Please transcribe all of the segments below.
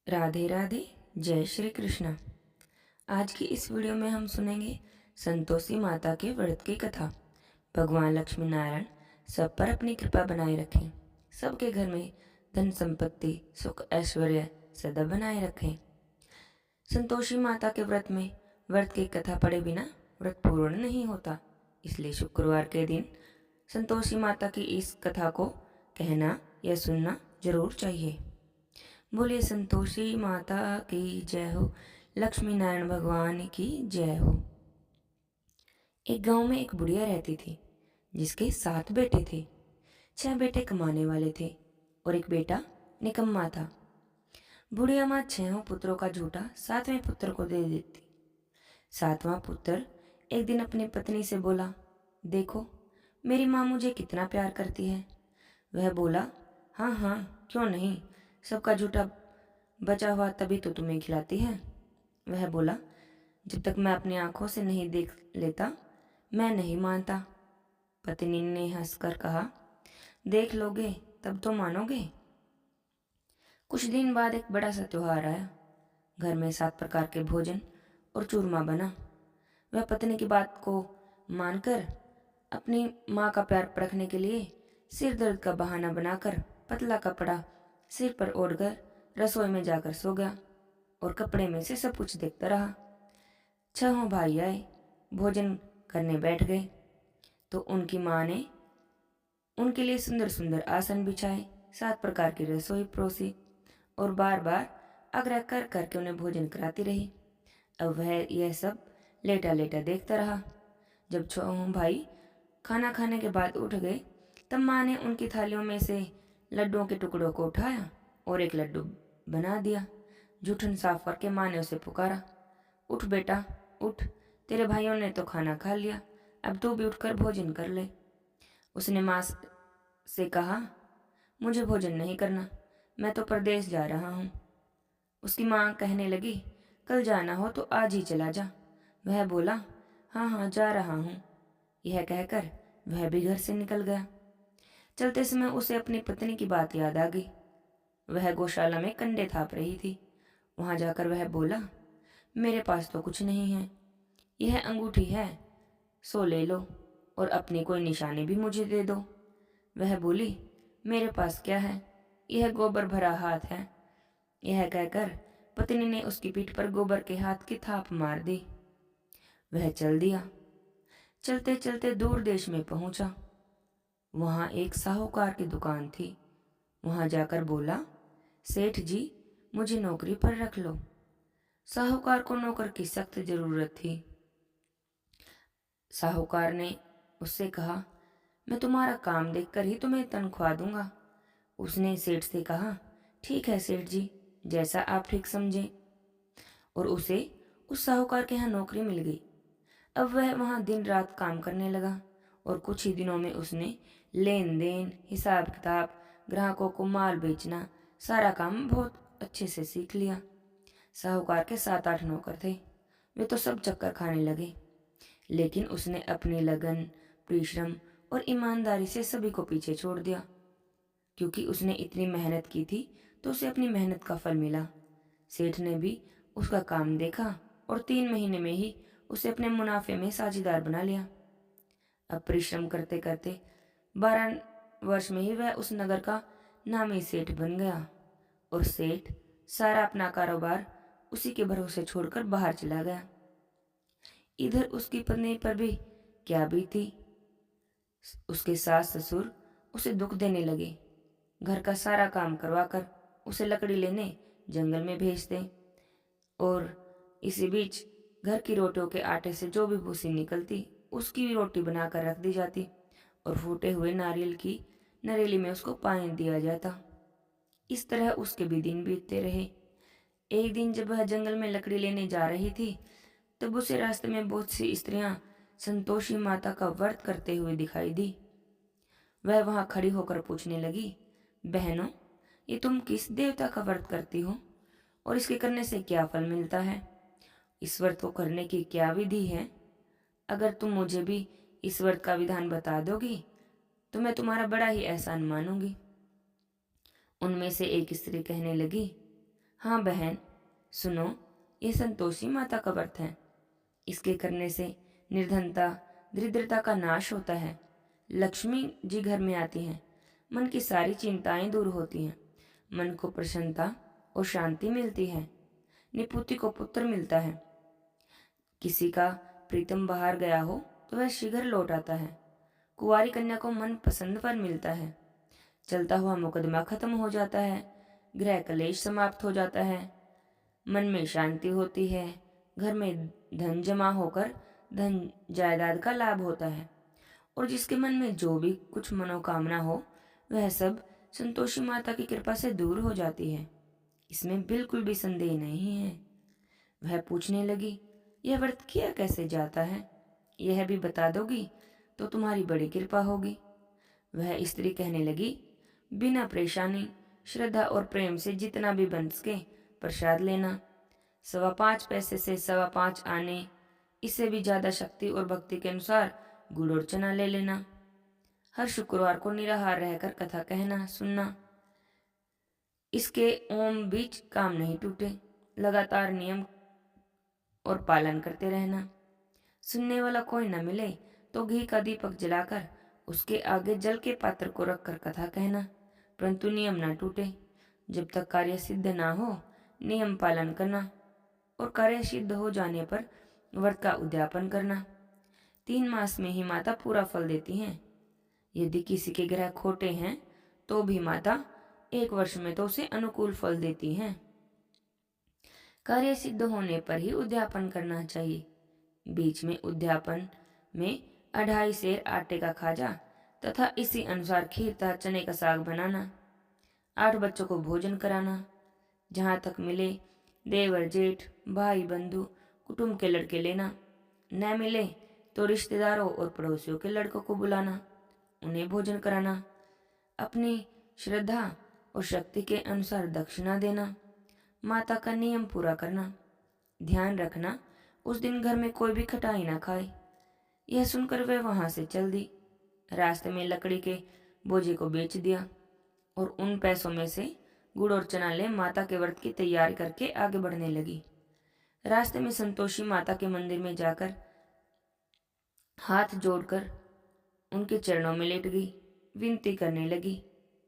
राधे राधे। जय श्री कृष्ण। आज की इस वीडियो में हम सुनेंगे संतोषी माता के व्रत की कथा। भगवान लक्ष्मी नारायण सब पर अपनी कृपा बनाए रखें, सबके घर में धन संपत्ति सुख ऐश्वर्य सदा बनाए रखें। संतोषी माता के व्रत की कथा पढ़े बिना व्रत पूर्ण नहीं होता, इसलिए शुक्रवार के दिन संतोषी माता की इस कथा को कहना या सुनना जरूर चाहिए। बोलिए संतोषी माता की जय हो, लक्ष्मी नारायण भगवान की जय हो। एक गांव में एक बुढ़िया रहती थी जिसके 7 बेटे थे। 6 बेटे कमाने वाले थे और एक बेटा निकम्मा था। बुढ़िया माँ 6 पुत्रों का झूठा 7वें पुत्र को दे देती। 7वां पुत्र एक दिन अपनी पत्नी से बोला, देखो मेरी माँ मुझे कितना प्यार करती है। वह बोला, हाँ हाँ क्यों नहीं, सबका झूठा बचा हुआ तभी तो तुम्हें खिलाती है। वह बोला, जब तक मैं अपनी आंखों से नहीं देख लेता मैं नहीं मानता। पत्नी ने हंसकर कहा, देख लोगे तब तो मानोगे। कुछ दिन बाद एक बड़ा सा त्योहार आया। घर में 7 प्रकार के भोजन और चूरमा बना। वह पत्नी की बात को मानकर अपनी माँ का प्यार परखने के लिए सिर दर्द का बहाना बनाकर पतला कपड़ा सिर पर ओढ़कर रसोई में जाकर सो गया और कपड़े में से सब कुछ देखता रहा। 6 भाई आए, भोजन करने बैठ गए तो उनकी माँ ने उनके लिए सुंदर सुंदर आसन बिछाए, 7 प्रकार की रसोई परोसी और बार बार आग्रह कर करके उन्हें भोजन कराती रही। अब वह यह सब लेटा लेटा देखता रहा। जब 6 भाई खाना खाने के बाद उठ गए तब माँ ने उनकी थालियों में से लड्डुओं के टुकड़ों को उठाया और एक लड्डू बना दिया। जूठन साफ करके माँ ने उसे पुकारा, उठ बेटा उठ, तेरे भाइयों ने तो खाना खा लिया, अब तू भी उठकर भोजन कर ले। उसने माँ से कहा, मुझे भोजन नहीं करना, मैं तो परदेश जा रहा हूँ। उसकी माँ कहने लगी, कल जाना हो तो आज ही चला जा। वह बोला, हाँ हाँ जा रहा हूँ। यह कहकर वह भी घर से निकल गया। चलते समय उसे अपनी पत्नी की बात याद आ गई। वह गौशाला में कंडे थाप रही थी। वहां जाकर वह बोला, मेरे पास तो कुछ नहीं है, यह अंगूठी है, सो ले लो और अपनी कोई निशानी भी मुझे दे दो। वह बोली, मेरे पास क्या है, यह गोबर भरा हाथ है। यह कहकर पत्नी ने उसकी पीठ पर गोबर के हाथ की थाप मार दी। वह चल दिया। चलते चलते दूर देश में पहुंचा। वहां एक साहूकार की दुकान थी। वहां जाकर बोला, सेठ जी मुझे नौकरी पर रख लो। साहूकार को नौकर की सख्त जरूरत थी। साहूकार ने उससे कहा, मैं तुम्हारा काम देखकर ही तुम्हें तनख्वाह दूंगा। उसने सेठ से कहा, ठीक है सेठ जी, जैसा आप ठीक समझे। और उसे उस साहूकार के यहाँ नौकरी मिल गई। अब वह वहां दिन रात काम करने लगा और कुछ ही दिनों में उसने लेन देन हिसाब किताब ग्राहकों को माल बेचना सारा काम बहुत अच्छे से सीख लिया। साहूकार के 7-8 नौकर थे, वे तो सब चक्कर खाने लगे, लेकिन उसने अपनी लगन परिश्रम और ईमानदारी से सभी को पीछे छोड़ दिया। क्योंकि उसने इतनी मेहनत की थी तो उसे अपनी मेहनत का फल मिला। सेठ ने भी उसका काम देखा और 3 महीने में ही उसे अपने मुनाफे में साझीदार बना लिया। अब परिश्रम करते करते 12 वर्ष में ही वह उस नगर का नामी सेठ बन गया और सेठ सारा अपना कारोबार उसी के भरोसे छोड़कर बाहर चला गया। इधर उसकी पत्नी पर भी क्या बीती। उसके सास ससुर उसे दुख देने लगे। घर का सारा काम करवाकर उसे लकड़ी लेने जंगल में भेजते और इसी बीच घर की रोटियों के आटे से जो भी भूसी निकलती उसकी भी रोटी बनाकर रख दी जाती और फूटे हुए नारियल की नरेली में उसको पानी दिया जाता। इस तरह उसके भी दिन बीतते रहे। एक दिन जब वह जंगल में लकड़ी लेने जा रही थी तब उसे रास्ते में बहुत सी स्त्रियां संतोषी माता का व्रत करते हुए दिखाई दी। वह वहां खड़ी होकर पूछने लगी, बहनों ये तुम किस देवता का व्रत करती हो और इसके करने से क्या फल मिलता है? इस व्रत को करने की क्या विधि है? अगर तुम मुझे भी इस व्रत का विधान बता दोगी तो मैं तुम्हारा बड़ा ही एहसान मानूंगी। उनमें से एक स्त्री कहने लगी, हाँ बहन, सुनो, ये संतोषी माता का व्रत है। इसके करने से निर्धनता, दरिद्रता का नाश होता है। लक्ष्मी जी घर में आती हैं। मन की सारी चिंताएं दूर होती हैं। मन को प्रसन्नता और शांति मिलती है। निपुति को पुत्र मिलता है। किसी का प्रीतम बाहर गया हो तो वह शीघ्र लौट आता है। कुंवारी कन्या को मन पसंद पर मिलता है। चलता हुआ मुकदमा खत्म हो जाता है। गृह कलेश समाप्त हो जाता है। मन में शांति होती है। घर में धन जमा होकर धन जायदाद का लाभ होता है। और जिसके मन में जो भी कुछ मनोकामना हो वह सब संतोषी माता की कृपा से दूर हो जाती है। इसमें बिल्कुल भी संदेह नहीं है। वह पूछने लगी, यह व्रत किया कैसे जाता है? यह भी बता दोगी तो तुम्हारी बड़ी कृपा होगी। वह स्त्री कहने लगी, बिना परेशानी, श्रद्धा और प्रेम से जितना भी बन सके प्रसाद लेना। 5.25 पैसे से 5.25 आने, इससे भी ज्यादा शक्ति और भक्ति के अनुसार गुड़ और चना ले लेना। हर शुक्रवार को निराहार रहकर कथा कहना सुनना। इसके ओम बीच काम नहीं टूटे। लगातार नियम और पालन करते रहना। सुनने वाला कोई न मिले तो घी का दीपक जलाकर उसके आगे जल के पात्र को रखकर कथा कहना, परंतु नियम न टूटे। जब तक कार्य सिद्ध ना हो नियम पालन करना, और कार्य सिद्ध हो जाने पर व्रत का उद्यापन करना। 3 मास में ही माता पूरा फल देती हैं। यदि किसी के ग्रह खोटे हैं तो भी माता 1 वर्ष में तो उसे अनुकूल फल देती हैं। कार्य सिद्ध होने पर ही उद्यापन करना चाहिए। बीच में उद्यापन में 2.5 सेर आटे का खाजा तथा इसी अनुसार खीर तथा चने का साग बनाना। 8 बच्चों को भोजन कराना। जहाँ तक मिले देवर जेठ भाई बंधु कुटुंब के लड़के लेना। न मिले तो रिश्तेदारों और पड़ोसियों के लड़कों को बुलाना, उन्हें भोजन कराना। अपनी श्रद्धा और शक्ति के अनुसार दक्षिणा देना। माता का नियम पूरा करना। ध्यान रखना उस दिन घर में कोई भी खटाई ना खाए। यह सुनकर वह वहां से चल दी। रास्ते में लकड़ी के बोझे को बेच दिया और उन पैसों में से गुड़ और चना ले माता के व्रत की तैयारी करके आगे बढ़ने लगी। रास्ते में संतोषी माता के मंदिर में जाकर हाथ जोड़कर उनके चरणों में लेट गई। विनती करने लगी,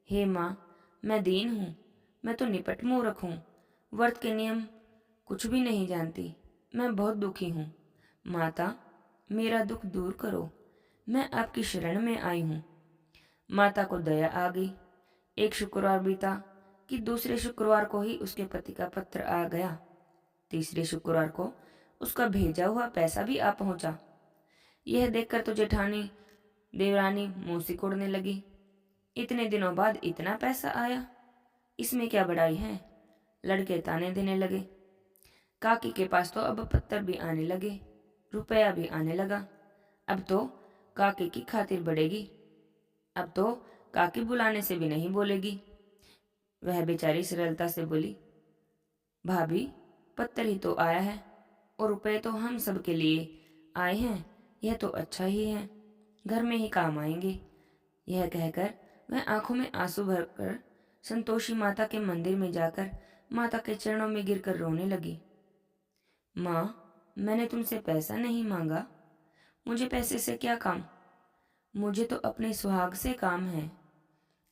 हे माँ, मैं दीन हूँ, मैं तो निपट मूर्ख हूँ, व्रत के नियम कुछ भी नहीं जानती, मैं बहुत दुखी हूँ। माता, मेरा दुख दूर करो, मैं आपकी शरण में आई हूँ। माता को दया आ गई। एक शुक्रवार बीता कि दूसरे शुक्रवार को ही उसके पति का पत्र आ गया। तीसरे शुक्रवार को उसका भेजा हुआ पैसा भी आ पहुंचा। यह देखकर तो जेठानी देवरानी मुंह सिकोड़ने लगी। इतने दिनों बाद इतना पैसा आया, इसमें क्या बड़ाई है? लड़के ताने देने लगे। काकी के पास तो अब पत्थर भी आने लगे, रुपया भी आने लगा। अब तो काकी की खातिर बढ़ेगी। अब तो काकी बुलाने से भी नहीं बोलेगी। वह बेचारी सरलता से बोली, भाभी, पत्थर ही तो आया है और रुपए तो हम सब के लिए आए हैं, यह तो अच्छा ही है, घर में ही काम आएंगे। यह कहकर वह आंखों में आंसू भरकर संतोषी माता के मंदिर में जाकर माता के चरणों में गिरकर रोने लगी। माँ, मैंने तुमसे पैसा नहीं मांगा, मुझे पैसे से क्या काम? मुझे तो अपने सुहाग से काम है।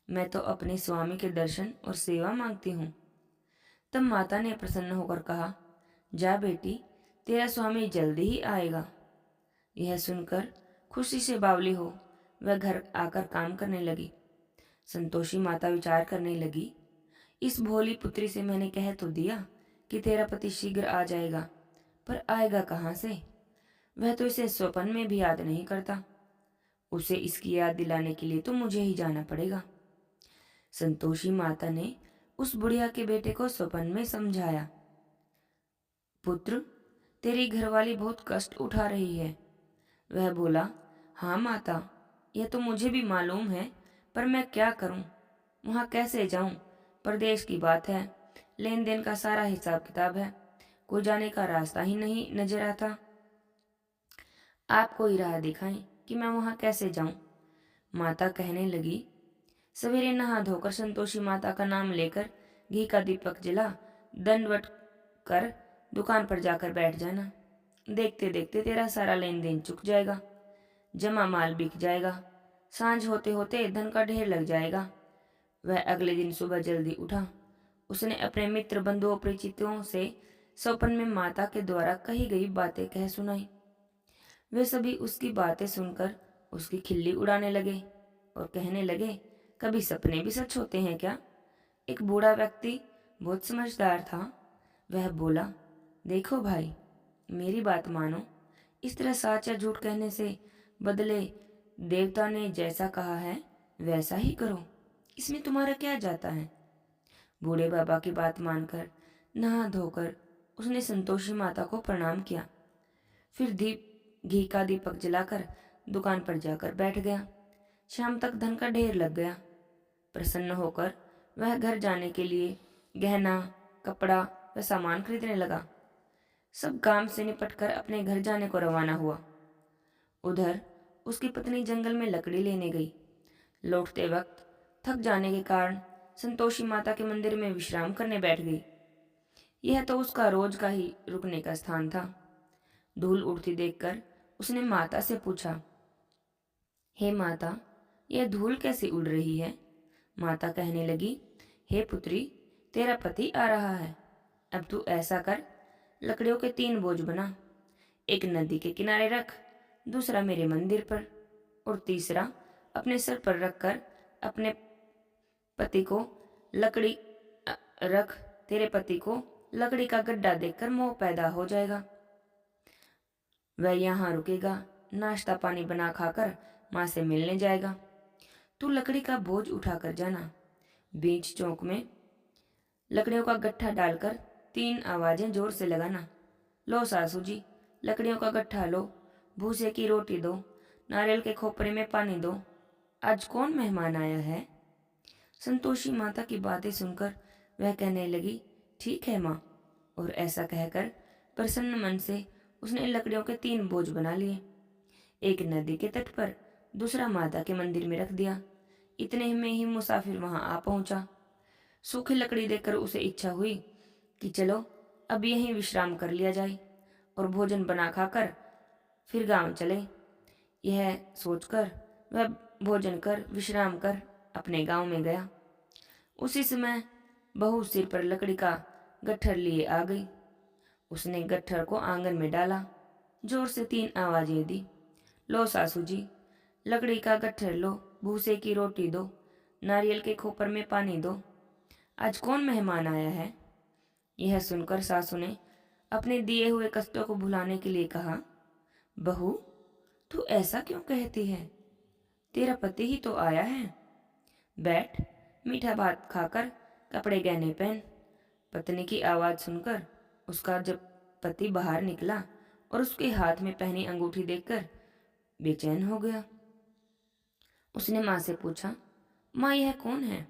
मैं तो अपने स्वामी के दर्शन और सेवा मांगती हूँ। तब माता ने प्रसन्न होकर कहा, जा बेटी, तेरा स्वामी जल्दी ही आएगा। यह सुनकर खुशी से बावली हो वह घर आकर काम करने लगी। संतोषी माता विचार करने लगी, इस भोली पुत्री से मैंने कह तो दिया कि तेरा पति शीघ्र आ जाएगा, पर आएगा कहाँ से? वह तो इसे स्वप्न में भी याद नहीं करता। उसे इसकी याद दिलाने के लिए तो मुझे ही जाना पड़ेगा। संतोषी माता ने उस बुढ़िया के बेटे को स्वप्न में समझाया, पुत्र, तेरी घरवाली बहुत कष्ट उठा रही है। वह बोला, हाँ माता, यह तो मुझे भी मालूम है, पर मैं क्या करूं? वहां कैसे जाऊं? परदेश की बात है, लेन देन का सारा हिसाब किताब है, कोई जाने का रास्ता ही नहीं नजर आता। आप कोई राह दिखाएं कि मैं वहां कैसे जाऊं? माता कहने लगी, सवेरे नहा धोकर संतोषी माता का नाम लेकर घी का दीपक जला दंडवत कर दुकान पर जाकर बैठ जाना। देखते देखते तेरा सारा लेन देन चुक जाएगा, जमा माल बिक जाएगा, सांझ होते होते धन का ढेर लग जाएगा। वह अगले दिन सुबह जल्दी उठा। उसने अपने मित्र बंधुओं परिचितों से स्वप्न में माता के द्वारा कही गई बातें कह सुनाई। वे सभी उसकी बातें सुनकर उसकी खिल्ली उड़ाने लगे और कहने लगे, कभी सपने भी सच होते हैं क्या? एक बूढ़ा व्यक्ति बहुत समझदार था। वह बोला, देखो भाई, मेरी बात मानो। इस तरह सच या झूठ कहने से बदले देवता ने जैसा कहा है वैसा ही करो, इसमें तुम्हारा क्या जाता है? बूढ़े बाबा की बात मानकर नहा धोकर उसने संतोषी माता को प्रणाम किया। फिर घी का दीपक जलाकर दुकान पर जाकर बैठ गया। शाम तक धन का ढेर लग गया। प्रसन्न होकर वह घर जाने के लिए गहना, कपड़ा व सामान खरीदने लगा। सब काम से निपटकर अपने घर जाने को रवाना हुआ। उधर उसकी पत्नी जंगल में लकड़ी लेने गई। लौटते वक्त थक जाने के कारण संतोषी माता के मंदिर में विश्राम करने बैठ गई। यह तो उसका रोज का ही रुकने का स्थान था। धूल उड़ती देखकर उसने माता से पूछा, हे माता, यह धूल कैसे उड़ रही है? माता कहने लगी, हे पुत्री, तेरा पति आ रहा है। अब तू ऐसा कर, लकड़ियों के 3 बोझ बना। एक नदी के किनारे रख, दूसरा मेरे मंदिर पर और तीसरा अपने सर पर रखकर अपने पति को लकड़ी रख। तेरे पति को लकड़ी का गड्ढा देखकर मोह पैदा हो जाएगा। वह यहाँ रुकेगा, नाश्ता पानी बना खाकर माँ से मिलने जाएगा। तू लकड़ी का बोझ उठाकर जाना। बीच चौक में लकड़ियों का गट्ठा डालकर 3 आवाजें जोर से लगाना। लो सासू जी, लकड़ियों का गट्ठा लो, भूसे की रोटी दो, नारियल के खोपरे में पानी दो। आज कौन मेहमान आया है? संतोषी माता की बातें सुनकर वह कहने लगी, ठीक है माँ। और ऐसा कहकर प्रसन्न मन से उसने लकड़ियों के 3 बोझ बना लिए। एक नदी के तट पर, दूसरा माता के मंदिर में रख दिया। इतने में ही मुसाफिर वहां आ पहुंचा। सूखी लकड़ी देखकर उसे इच्छा हुई कि चलो अब यहीं विश्राम कर लिया जाए और भोजन बना खाकर फिर गांव चले। यह सोचकर वह भोजन कर विश्राम कर अपने गांव में गया। उसी समय बहू सिर पर लकड़ी का गट्ठर लिए आ गई। उसने गट्ठर को आंगन में डाला, जोर से 3 आवाजें दी। लो सासू जी, लकड़ी का गट्ठर लो, भूसे की रोटी दो, नारियल के खोपर में पानी दो। आज कौन मेहमान आया है? यह सुनकर सासू ने अपने दिए हुए कष्टों को भुलाने के लिए कहा, बहू, तू ऐसा क्यों कहती है? तेरा पति ही तो आया है। बैठ, मीठा भात खाकर कपड़े गहने पहन। पत्नी की आवाज सुनकर उसका जब पति बाहर निकला और उसके हाथ में पहनी अंगूठी देखकर बेचैन हो गया। उसने माँ से पूछा, माँ यह कौन है?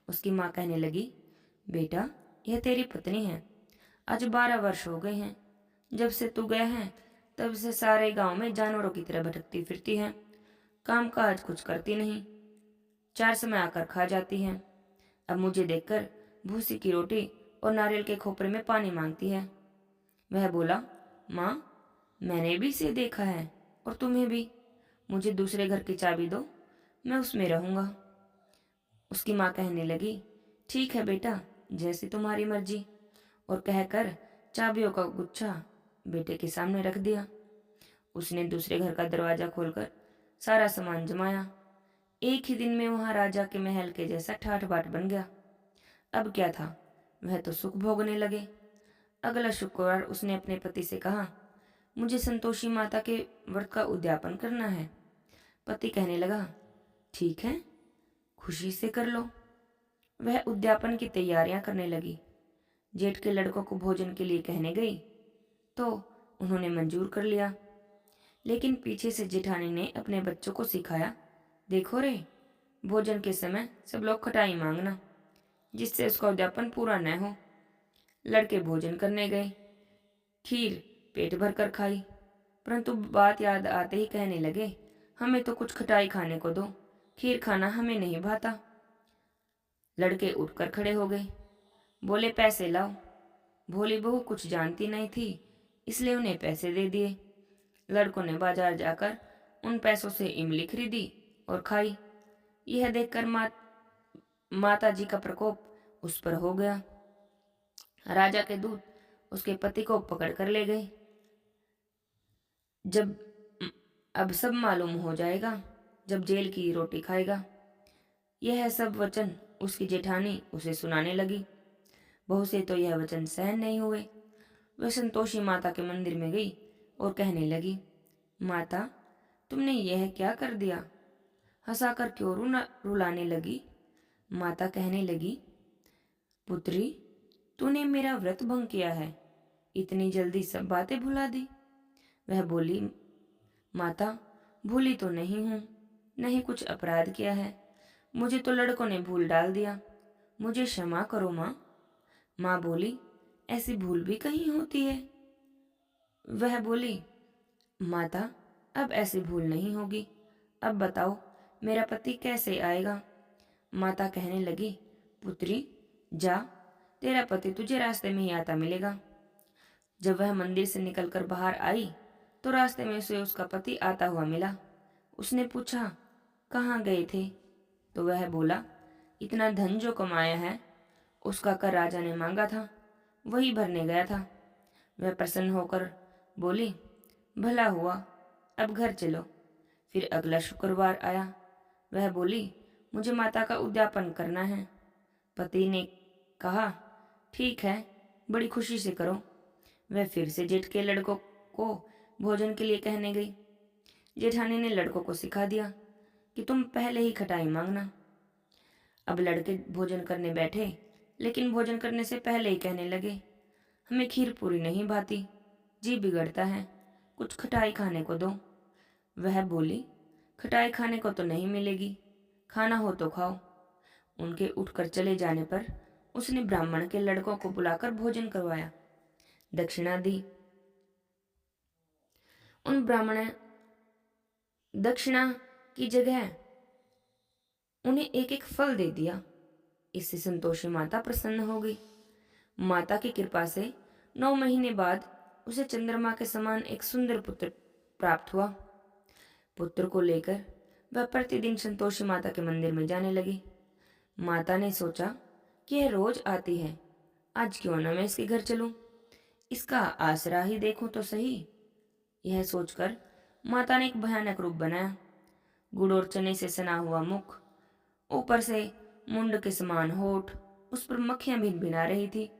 उसकी माँ कहने लगी, बेटा, यह तेरी पत्नी है। आज 12 वर्ष हो गए हैं। जब से तू गया है तब से सारे गांव में जानवरों की तरह भटकती फिरती है। काम काज कुछ करती नहीं, 4 समय आकर खा जाती है। अब मुझे देखकर भूसी की रोटी और नारियल के खोपरे में पानी मांगती है। वह बोला, माँ, मैंने भी इसे देखा है और तुम्हें भी। मुझे दूसरे घर की चाबी दो, मैं उसमें रहूंगा। उसकी माँ कहने लगी, ठीक है बेटा, जैसी तुम्हारी मर्जी। और कहकर चाबियों का गुच्छा बेटे के सामने रख दिया। उसने दूसरे घर का दरवाजा खोलकर सारा सामान जमाया। एक ही दिन में वहां राजा के महल के जैसा ठाठ बाट बन गया। अब क्या था, वह तो सुख भोगने लगे। अगला शुक्रवार उसने अपने पति से कहा, मुझे संतोषी माता के व्रत का उद्यापन करना है। पति कहने लगा, ठीक है, खुशी से कर लो। वह उद्यापन की तैयारियां करने लगी। जेठ के लड़कों को भोजन के लिए कहने गई तो उन्होंने मंजूर कर लिया। लेकिन पीछे से जेठानी ने अपने बच्चों को सिखाया, देखो रे, भोजन के समय सब लोग खटाई मांगना, जिससे उसका उद्यापन पूरा न हो। लड़के भोजन करने गए, खीर पेट भर कर खाई, परंतु बात याद आते ही कहने लगे, हमें तो कुछ खटाई खाने को दो, खीर खाना हमें नहीं भाता। लड़के उठकर खड़े हो गए, बोले, पैसे लाओ। भोली बहू कुछ जानती नहीं थी, इसलिए उन्हें पैसे दे दिए। लड़कों ने बाजार जाकर उन पैसों से इमली खरीदी और खाई। यह देखकर माता जी का प्रकोप उस पर हो गया। राजा के दूत उसके पति को पकड़ कर ले गए। जब अब सब मालूम हो जाएगा, जब जेल की रोटी खाएगा। यह सब वचन उसकी जेठानी उसे सुनाने लगी। बहू से तो यह वचन सहन नहीं हुए। वह संतोषी माता के मंदिर में गई और कहने लगी, माता, तुमने यह क्या कर दिया? हंसाकर क्यों रुलाने लगी? माता कहने लगी, पुत्री, तूने मेरा व्रत भंग किया है, इतनी जल्दी सब बातें भुला दी। वह बोली, माता, भूली तो नहीं हूं, नहीं कुछ अपराध किया है, मुझे तो लड़कों ने भूल डाल दिया, मुझे क्षमा करो माँ। माँ बोली, ऐसी भूल भी कहीं होती है? वह बोली, माता, अब ऐसी भूल नहीं होगी। अब बताओ, मेरा पति कैसे आएगा? माता कहने लगी, पुत्री, जा, तेरा पति तुझे रास्ते में ही आता मिलेगा। जब वह मंदिर से निकलकर बाहर आई तो रास्ते में उसे उसका पति आता हुआ मिला। उसने पूछा, कहाँ गए थे? तो वह बोला, इतना धन जो कमाया है उसका कर राजा ने मांगा था, वही भरने गया था। वह प्रसन्न होकर बोली, भला हुआ, अब घर चलो। फिर अगला शुक्रवार आया। वह बोली, मुझे माता का उद्यापन करना है। पति ने कहा, ठीक है, बड़ी खुशी से करो। वह फिर से जेठ के लड़कों को भोजन के लिए कहने गई। जेठानी ने लड़कों को सिखा दिया कि तुम पहले ही खटाई मांगना। अब लड़के भोजन करने बैठे, लेकिन भोजन करने से पहले ही कहने लगे, हमें खीर पूरी नहीं भाती, जी बिगड़ता है, कुछ खटाई खाने को दो। वह बोली, खटाई खाने को तो नहीं मिलेगी, खाना हो तो खाओ। उनके उठकर चले जाने पर उसने ब्राह्मण के लड़कों को बुलाकर भोजन करवाया, दक्षिणा दी। उन ब्राह्मण दक्षिणा की जगह उन्हें एक एक फल दे दिया। इससे संतोषी माता प्रसन्न हो गई। माता की कृपा से 9 महीने बाद उसे चंद्रमा के समान एक सुंदर पुत्र प्राप्त हुआ। पुत्र को लेकर वह प्रतिदिन संतोषी माता के मंदिर में जाने लगी। माता ने सोचा कि यह रोज आती है, आज क्यों न मैं इसके घर चलूं, इसका आसरा ही देखूं तो सही। यह सोचकर माता ने एक भयानक रूप बनाया। गुड़ और चने से सना हुआ मुख, ऊपर से मुंड के समान होठ, उस पर मक्खियां भिनभिना रही थी।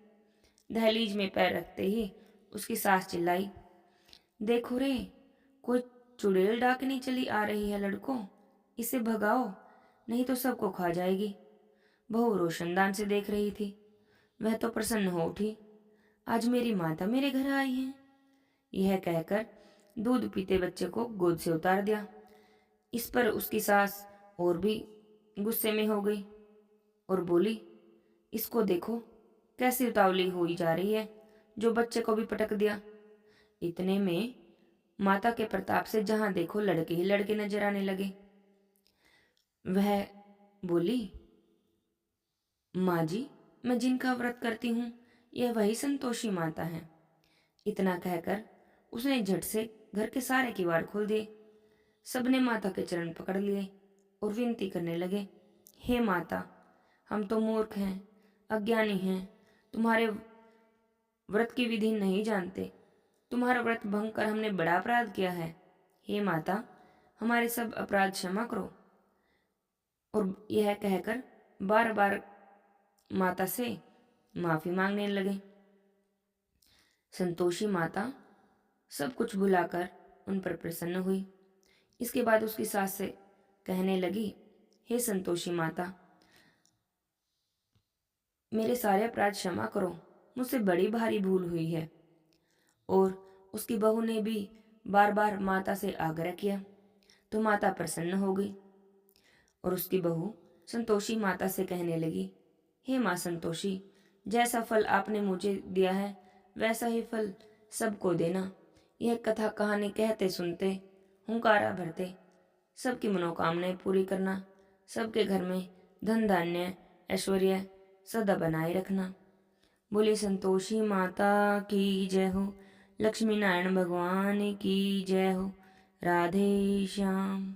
दहलीज में पैर रखते ही उसकी सास चिल्लाई, देखो रे, कोई चुड़ैल डाकनी चली आ रही है लड़कों, इसे भगाओ, नहीं तो सबको खा जाएगी। बहू रोशनदान से देख रही थी। वह तो प्रसन्न हो उठी, आज मेरी माता मेरे घर आई है। यह कहकर दूध पीते बच्चे को गोद से उतार दिया। इस पर उसकी सास और भी गुस्से में हो गई और बोली, इसको देखो कैसी उतावली हुई जा रही है, जो बच्चे को भी पटक दिया। इतने में माता के प्रताप से जहां देखो लड़के ही लड़के नजर आने लगे। वह बोली, माँ जी, मैं जिनका व्रत करती हूँ यह वही संतोषी माता है। इतना कहकर उसने झट से घर के सारे किवाड़ खोल दिए। सबने माता के चरण पकड़ लिए और विनती करने लगे, हे माता, हम तो मूर्ख हैं, अज्ञानी हैं, तुम्हारे व्रत की विधि नहीं जानते, तुम्हारा व्रत भंग कर हमने बड़ा अपराध किया है। हे माता, हमारे सब अपराध क्षमा करो। और यह कहकर बार बार माता से माफी मांगने लगे। संतोषी माता सब कुछ भुलाकर उन पर प्रसन्न हुई। इसके बाद उसकी सास से कहने लगी, हे संतोषी माता, मेरे सारे अपराध क्षमा करो, मुझसे बड़ी भारी भूल हुई है। और उसकी बहू ने भी बार बार माता से आग्रह किया तो माता प्रसन्न हो गई और उसकी बहू संतोषी माता से कहने लगी, हे माँ संतोषी, जैसा फल आपने मुझे दिया है वैसा ही फल सबको देना। यह कथा कहानी कहते सुनते, हुंकारा भरते, सबकी मनोकामनाएं पूरी करना, सबके घर में धन धान्य ऐश्वर्य सदा बनाए रखना। बोले संतोषी माता की जय हो। लक्ष्मी नारायण भगवान की जय हो। राधे श्याम।